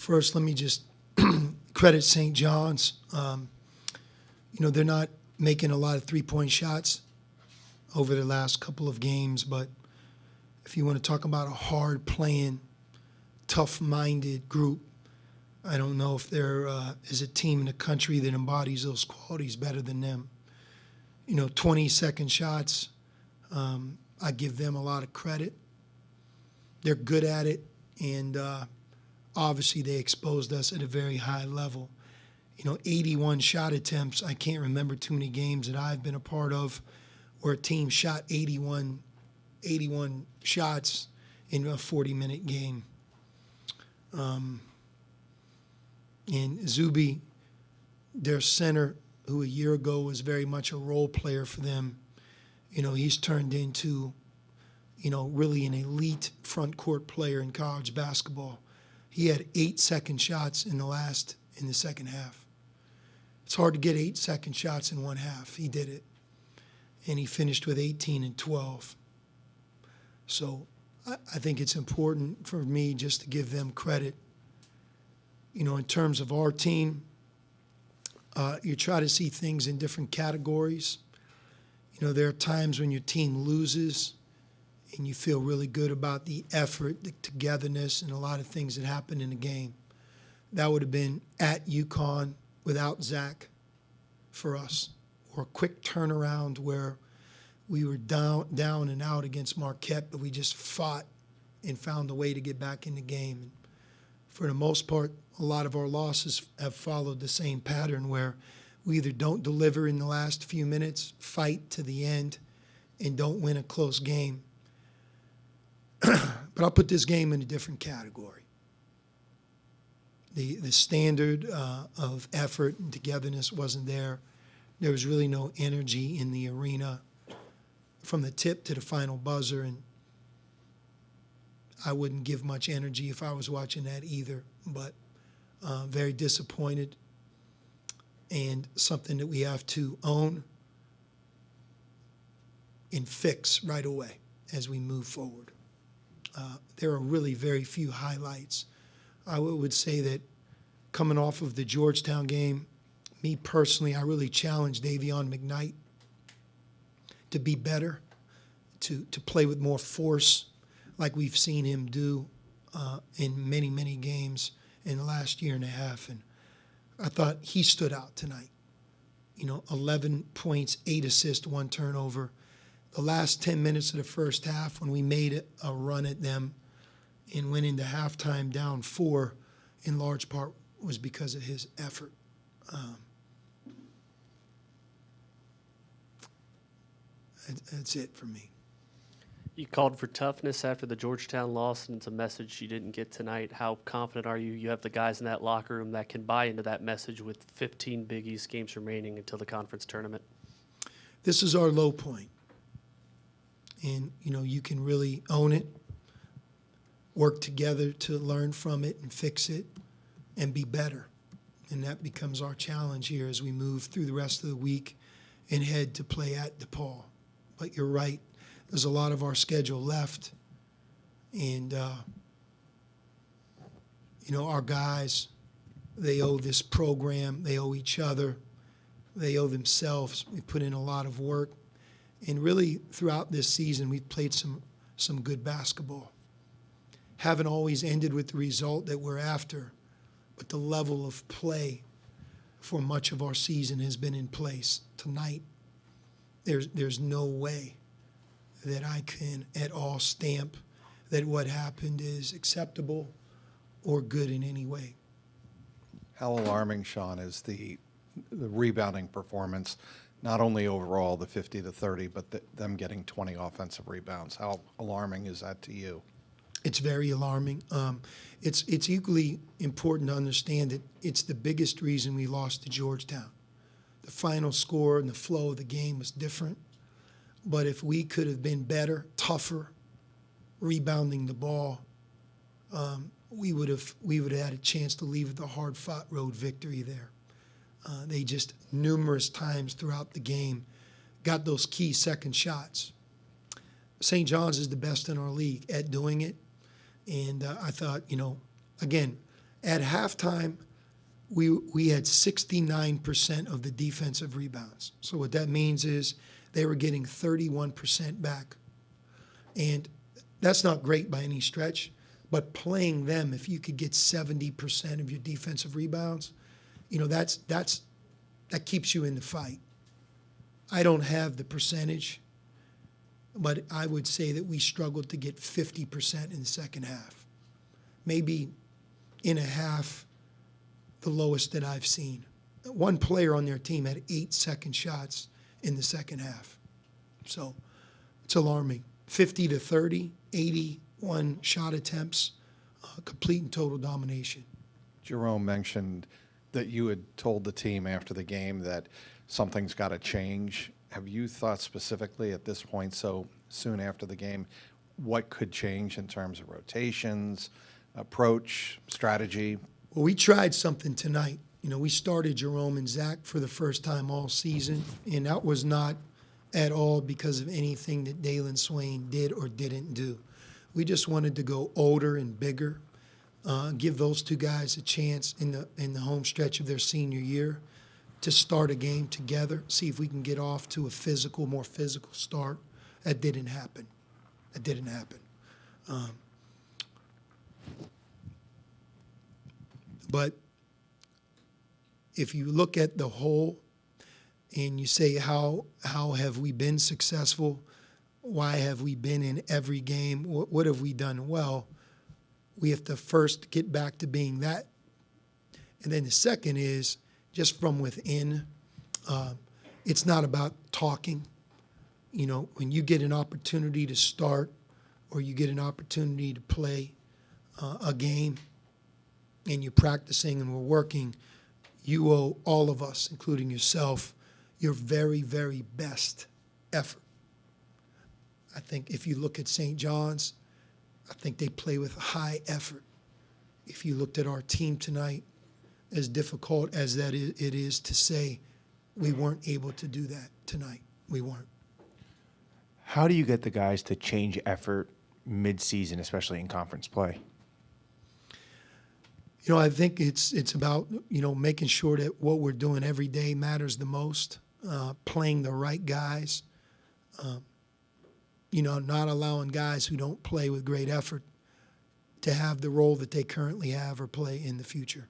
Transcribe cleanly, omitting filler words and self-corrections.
First, let me just credit St. John's. They're not making a lot of three-point shots over the last couple of games, but if you want to talk about a hard-playing, tough-minded group, I don't know if there is a team in the country that embodies those qualities better than them. 20-second shots, I give them a lot of credit. They're good at it, and obviously they exposed us at a very high level. 81 shot attempts. I can't remember too many games that I've been a part of where a team shot 81 shots in a 40-minute game. And Zuby, their center, who a year ago was very much a role player for them, he's turned into, really an elite front court player in college basketball. He had 8 second shots in the second half. It's hard to get 8 second shots in one half. He did it. And he finished with 18 and 12. So I think it's important for me just to give them credit. In terms of our team, you try to see things in different categories. There are times when your team loses and you feel really good about the effort, the togetherness, and a lot of things that happen in the game. That would have been at UConn without Zach for us, or a quick turnaround where we were down and out against Marquette, but we just fought and found a way to get back in the game. And for the most part, a lot of our losses have followed the same pattern where we either don't deliver in the last few minutes, fight to the end, and don't win a close game. But I'll put this game in a different category. The standard of effort and togetherness wasn't there. There was really no energy in the arena from the tip to the final buzzer, and I wouldn't give much energy if I was watching that either, but very disappointed, and something that we have to own and fix right away as we move forward. There are really very few highlights. I would say that coming off of the Georgetown game, me personally, I really challenged Davion McKnight to be better, to play with more force like we've seen him do in many, many games in the last year and a half. And I thought he stood out tonight. 11 points, 8 assists, 1 turnover. The last 10 minutes of the first half when we made a run at them and went into halftime down 4, in large part was because of his effort. That's it for me. You called for toughness after the Georgetown loss, and it's a message you didn't get tonight. How confident are you? You have the guys in that locker room that can buy into that message with 15 Big East games remaining until the conference tournament. This is our low point. And, you can really own it, work together to learn from it and fix it and be better. And that becomes our challenge here as we move through the rest of the week and head to play at DePaul. But you're right. There's a lot of our schedule left. And, our guys, they owe this program. They owe each other. They owe themselves. We put in a lot of work. And really, throughout this season, we've played some good basketball. Haven't always ended with the result that we're after, but the level of play for much of our season has been in place. Tonight, there's no way that I can at all stamp that what happened is acceptable or good in any way. How alarming, Sean, is the rebounding performance, not only overall the 50 to 30, but them getting 20 offensive rebounds? How alarming is that to you? It's very alarming. It's equally important to understand that it's the biggest reason we lost to Georgetown. The final score and the flow of the game was different. But if we could have been better, tougher, rebounding the ball, we would have had a chance to leave with a hard-fought road victory there. They just numerous times throughout the game got those key second shots. St. John's is the best in our league at doing it. And I thought, again, At halftime, we had 69% of the defensive rebounds. So what that means is they were getting 31% back. And that's not great by any stretch, but playing them, if you could get 70% of your defensive rebounds, that keeps you in the fight. I don't have the percentage, but I would say that we struggled to get 50% in the second half. Maybe in a half, the lowest that I've seen. One player on their team had 8 second shots in the second half. So it's alarming. 50 to 30, 81 shot attempts, complete and total domination. Jerome mentioned that you had told the team after the game that something's got to change. Have you thought specifically at this point, so soon after the game, what could change in terms of rotations, approach, strategy? Well, we tried something tonight. We started Jerome and Zach for the first time all season, and that was not at all because of anything that Dalen Swain did or didn't do. We just wanted to go older and bigger, give those two guys a chance in the home stretch of their senior year to start a game together, see if we can get off to a more physical start. That didn't happen. But if you look at the whole and you say, how have we been successful? Why have we been in every game? What have we done well? We have to first get back to being that. And then the second is just from within. It's not about talking. When you get an opportunity to start or you get an opportunity to play a game and you're practicing and we're working, you owe all of us, including yourself, your very, very best effort. I think if you look at St. John's, I think they play with high effort. If you looked at our team tonight, as difficult as it is to say, we weren't able to do that tonight. We weren't. How do you get the guys to change effort mid-season, especially in conference play? I think it's about, making sure that what we're doing every day matters the most, playing the right guys, not allowing guys who don't play with great effort to have the role that they currently have or play in the future.